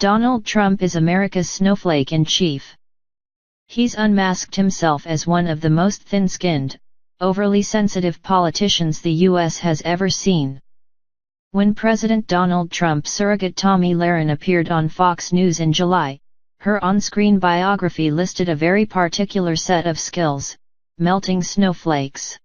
Donald Trump is America's snowflake in chief. He's unmasked himself as one of the most thin-skinned, overly sensitive politicians the U.S. has ever seen. When President Donald Trump's surrogate Tomi Lahren appeared on Fox News in July, her on-screen biography listed a very particular set of skills: melting snowflakes.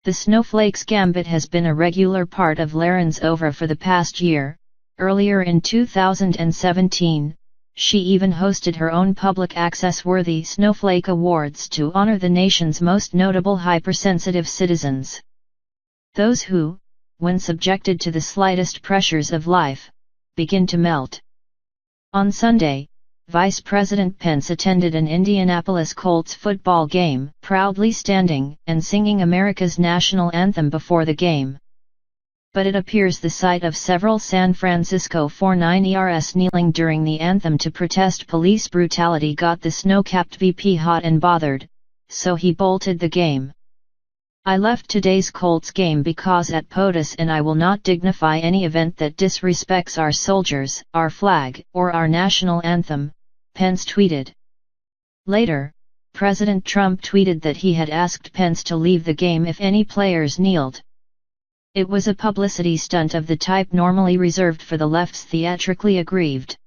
The snowflakes gambit has been a regular part of Lahren's oeuvre for the past year. Earlier in 2017, she even hosted her own public access-worthy Snowflake Awards to honor the nation's most notable hypersensitive citizens. Those who, when subjected to the slightest pressures of life, begin to melt. On Sunday, Vice President Pence attended an Indianapolis Colts football game, proudly standing and singing America's national anthem before the game. But it appears the sight of several San Francisco 49ers kneeling during the anthem to protest police brutality got the snow-capped VP hot and bothered, so he bolted the game. "I left today's Colts game because at POTUS, and I will not dignify any event that disrespects our soldiers, our flag, or our national anthem," Pence tweeted. Later, President Trump tweeted that he had asked Pence to leave the game if any players kneeled. It was a publicity stunt of the type normally reserved for the left's theatrically aggrieved.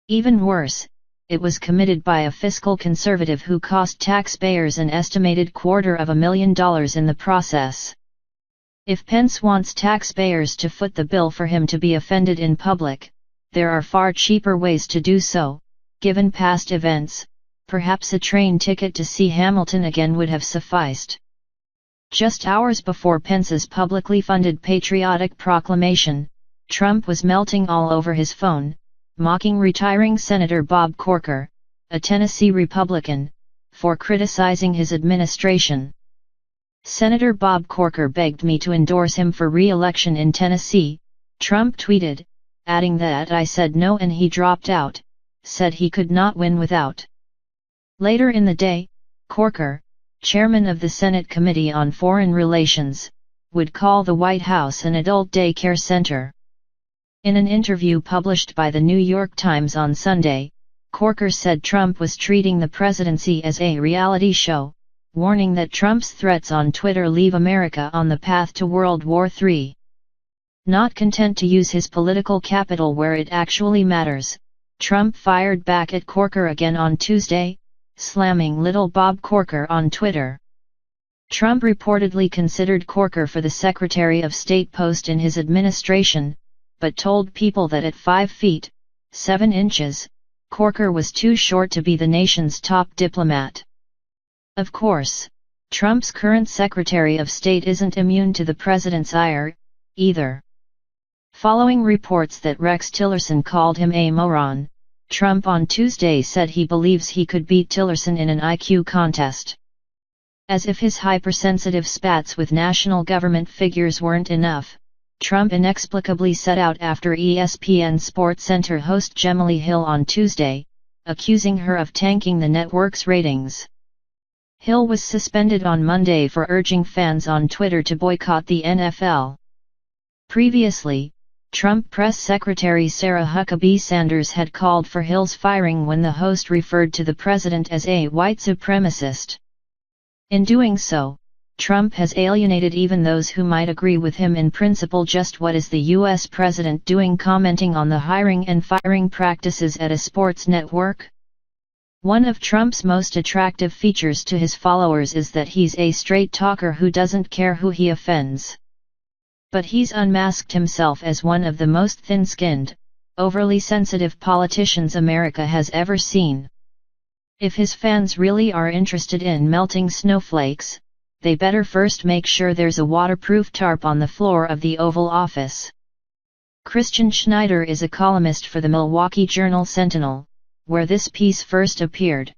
Even worse, it was committed by a fiscal conservative who cost taxpayers an estimated $250,000 in the process. If Pence wants taxpayers to foot the bill for him to be offended in public, there are far cheaper ways to do so. Given past events, perhaps a train ticket to see Hamilton again would have sufficed. Just hours before Pence's publicly funded patriotic proclamation, Trump was melting all over his phone, mocking retiring Senator Bob Corker, a Tennessee Republican, for criticizing his administration. "Senator Bob Corker begged me to endorse him for re-election in Tennessee," Trump tweeted, adding that "I said no and he dropped out, said he could not win without." Later in the day, Corker, chairman of the Senate Committee on Foreign Relations, would call the White House an adult daycare center. In an interview published by the New York Times on Sunday, Corker said Trump was treating the presidency as a reality show, warning that Trump's threats on Twitter leave America on the path to World War III. Not content to use his political capital where it actually matters, Trump fired back at Corker again on Tuesday, slamming little Bob Corker on Twitter. Trump reportedly considered Corker for the Secretary of State post in his administration, but told people that at 5 feet, 7 inches, Corker was too short to be the nation's top diplomat. Of course, Trump's current Secretary of State isn't immune to the president's ire, either. Following reports that Rex Tillerson called him a moron, Trump on Tuesday said he believes he could beat Tillerson in an IQ contest. As if his hypersensitive spats with national government figures weren't enough, Trump inexplicably set out after ESPN SportsCenter host Gemma Hill on Tuesday, accusing her of tanking the network's ratings. Hill was suspended on Monday for urging fans on Twitter to boycott the NFL. Previously, Trump Press Secretary Sarah Huckabee Sanders had called for Hill's firing when the host referred to the president as a white supremacist. In doing so, Trump has alienated even those who might agree with him in principle. Just what is the U.S. president doing commenting on the hiring and firing practices at a sports network? One of Trump's most attractive features to his followers is that he's a straight talker who doesn't care who he offends. But he's unmasked himself as one of the most thin-skinned, overly sensitive politicians America has ever seen. If his fans really are interested in melting snowflakes, they better first make sure there's a waterproof tarp on the floor of the Oval Office. Christian Schneider is a columnist for the Milwaukee Journal-Sentinel, where this piece first appeared.